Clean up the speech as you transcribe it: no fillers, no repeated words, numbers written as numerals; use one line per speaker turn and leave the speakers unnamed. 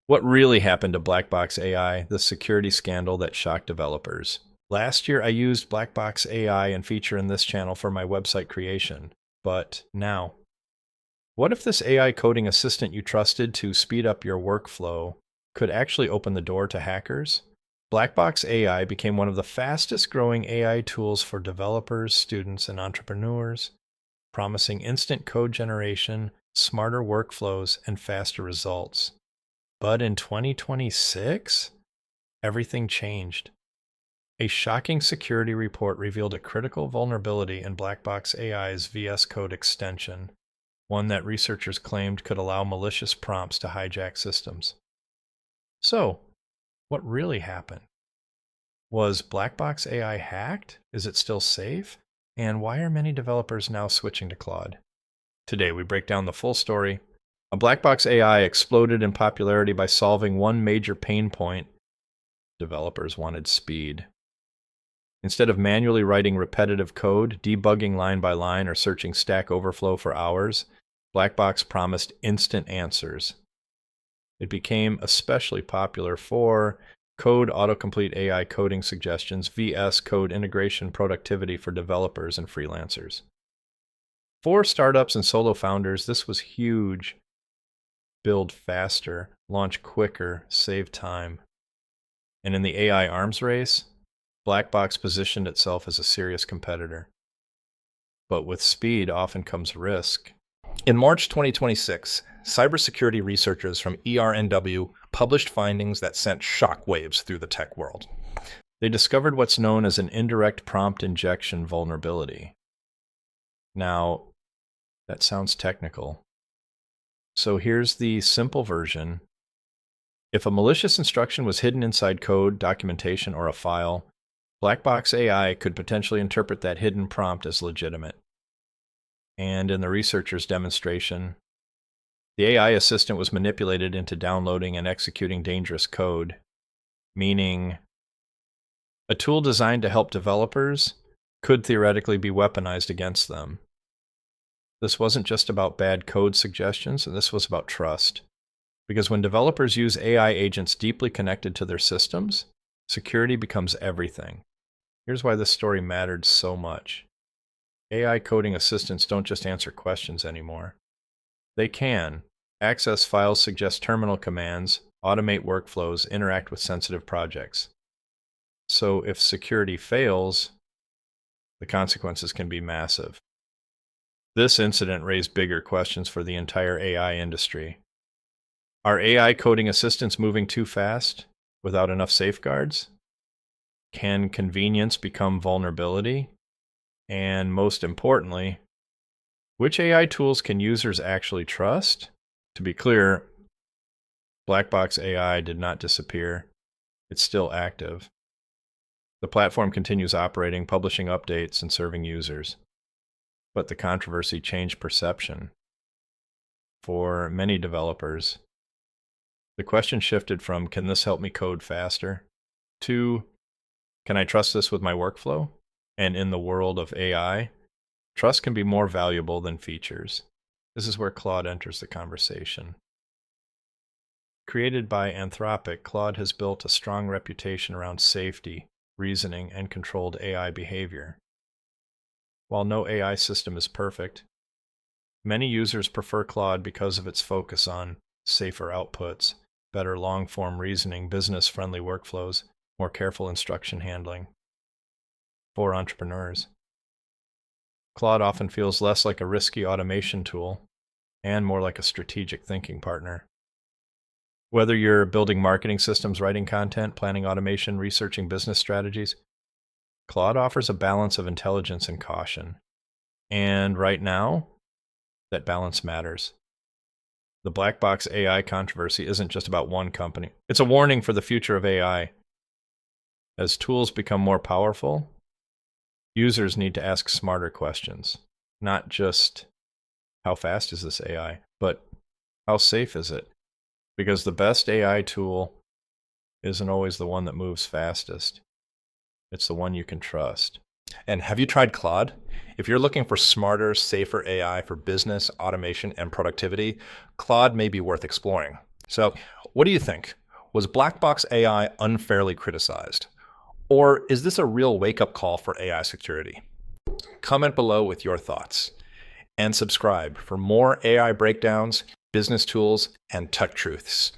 What really happened to Blackbox AI, the security scandal that shocked developers? Last year, I used Blackbox AI and feature in this channel for my website creation. But now, what if this AI coding assistant you trusted to speed up your workflow could actually open the door to hackers? Blackbox AI became one of the fastest growing AI tools for developers, students, and entrepreneurs, promising instant code generation, smarter workflows, and faster results. But in 2026, everything changed. A shocking security report revealed a critical vulnerability in Blackbox AI's VS Code extension, one that researchers claimed could allow malicious prompts to hijack systems. So, what really happened? Was Blackbox AI hacked? Is it still safe? And why are many developers now switching to Claude? Today, we break down the full story. A Blackbox AI exploded in popularity by solving one major pain point. Developers wanted speed. Instead of manually writing repetitive code, debugging line by line, or searching Stack Overflow for hours, Blackbox promised instant answers. It became especially popular for code autocomplete AI coding suggestions, VS Code integration productivity for developers and freelancers. For startups and solo founders, this was huge. Build faster, launch quicker, save time. And in the AI arms race, Blackbox positioned itself as a serious competitor. But with speed often comes risk.
In March 2026, cybersecurity researchers from ERNW published findings that sent shockwaves through the tech world.
They discovered what's known as an indirect prompt injection vulnerability. Now, that sounds technical. So here's the simple version. If a malicious instruction was hidden inside code, documentation, or a file, Blackbox AI could potentially interpret that hidden prompt as legitimate. And in the researchers' demonstration, the AI assistant was manipulated into downloading and executing dangerous code, meaning a tool designed to help developers could theoretically be weaponized against them. This wasn't just about bad code suggestions, and this was about trust. Because when developers use AI agents deeply connected to their systems, security becomes everything. Here's why this story mattered so much. AI coding assistants don't just answer questions anymore. They can access files, suggest terminal commands, automate workflows, interact with sensitive projects. So if security fails, the consequences can be massive. This incident raised bigger questions for the entire AI industry. Are AI coding assistants moving too fast without enough safeguards? Can convenience become vulnerability? And most importantly, which AI tools can users actually trust? To be clear, Blackbox AI did not disappear. It's still active. The platform continues operating, publishing updates, and serving users. But the controversy changed perception. For many developers, the question shifted from, can this help me code faster? To, can I trust this with my workflow? And in the world of AI, trust can be more valuable than features. This is where Claude enters the conversation. Created by Anthropic, Claude has built a strong reputation around safety, reasoning, and controlled AI behavior. While no AI system is perfect, many users prefer Claude because of its focus on safer outputs, better long-form reasoning, business-friendly workflows, more careful instruction handling. For entrepreneurs, Claude often feels less like a risky automation tool and more like a strategic thinking partner. Whether you're building marketing systems, writing content, planning automation, researching business strategies, Claude offers a balance of intelligence and caution. And right now, that balance matters. The Blackbox AI controversy isn't just about one company. It's a warning for the future of AI. As tools become more powerful, users need to ask smarter questions. Not just, how fast is this AI, but how safe is it? Because the best AI tool isn't always the one that moves fastest. It's the one you can trust.
And have you tried Claude? If you're looking for smarter, safer AI for business, automation, and productivity, Claude may be worth exploring. So What do you think? Was Blackbox AI unfairly criticized? Or is this a real wake-up call for AI security? Comment below with your thoughts. And subscribe for more AI breakdowns, business tools, and tech truths.